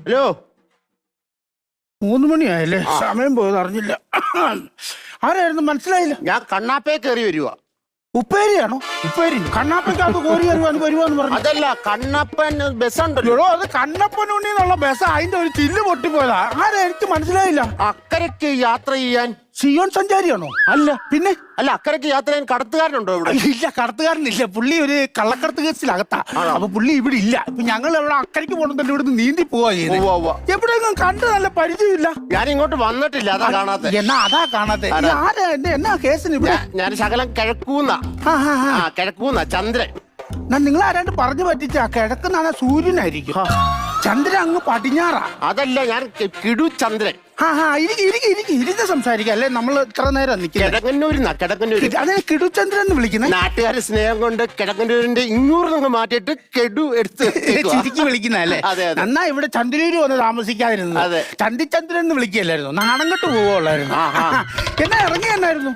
Hello 3 മണിയായല്ലേ? സമയം പോയത് അറിഞ്ഞില്ല. ആരായിരുന്നു മനസ്സിലായില്ല. ഞാൻ കണ്ണാപ്പേ കയറി വരുവാ. ഉപ്പേരിയാണോ? ഉപ്പേരി കണ്ണാപ്പയ്ക്കകത്ത് കോരി വരുവാന്ന് പറഞ്ഞു. അതല്ല, കണ്ണപ്പൻ ബസ്സുണ്ടല്ലോ. അത് കണ്ണപ്പനുണ്ണി എന്നുള്ള ബസ്, അതിന്റെ ഒരു ചില്ല് പൊട്ടിപ്പോയതാ. ആരാ? എനിക്ക് മനസ്സിലായില്ല. അക്കരയ്ക്ക് യാത്ര ചെയ്യാൻ സിയോൺ സഞ്ചാരിയാണോ? അല്ല. പിന്നെ അല്ല, അക്കരയ്ക്ക് യാത്ര ചെയ്യാൻ കടത്തുകാരനുണ്ടോ ഇവിടെ? ഇല്ല, കടത്തുകാരനില്ല. പുള്ളി ഒരു കള്ളക്കടത്ത് കേസിലകത്താ. അപ്പൊ പുള്ളി ഇവിടെ ഇല്ല. ഇപ്പൊ ഞങ്ങൾ എവിടെ അക്കരയ്ക്ക് പോകണം, ഇവിടുന്ന് നീന്തി പോവാ ചെയ്യുന്നത്. എവിടെയെങ്കിലും കണ്ട് നല്ല പരിചയമില്ല. ഞാൻ ഇങ്ങോട്ട് വന്നിട്ടില്ല, അതാ കാണാത്ത. എന്നാ അതാ കാണാത്തെ. ആരാ? എന്നാ കേസിന് ഇവിടെ? ഞാൻ ശകലം കിഴക്കൂന്ന ചന്ദ്രൻ. നിങ്ങൾ ആരാണ്ട് പറഞ്ഞു പറ്റിച്ച. കിഴക്കുന്നാണ് സൂര്യനായിരിക്കും. ചന്ദ്രൻ അങ്ങ് പടിഞ്ഞാറാ. അതല്ല, ഞാൻ കിടു ചന്ദ്രൻ. ഇരുന്ന് സംസാരിക്കാം അല്ലേ? നമ്മൾ ഇത്ര നേരം കിടങ്ങന്നൂര് അതെ കിടുചന്ദ്രൻ എന്ന് വിളിക്കുന്നത്. നാട്ടുകാരെ സ്നേഹം കൊണ്ട് കിടങ്ങന്നൂരിന്റെ ഇങ്ങൂർ നിങ്ങൾ മാറ്റിയിട്ട് കെടു എടുത്ത് ചിരിക്ക് വിളിക്കുന്നല്ലേ? എന്നാ ഇവിടെ ചന്ദ്രൂര് വന്ന് താമസിക്കാതിരുന്നത് ചന്ദിചന്ദ്രൻ എന്ന് വിളിക്കല്ലായിരുന്നു. നാണം കെട്ട് പോവുള്ളായിരുന്നു. എന്നാ ഇറങ്ങി എന്നായിരുന്നു?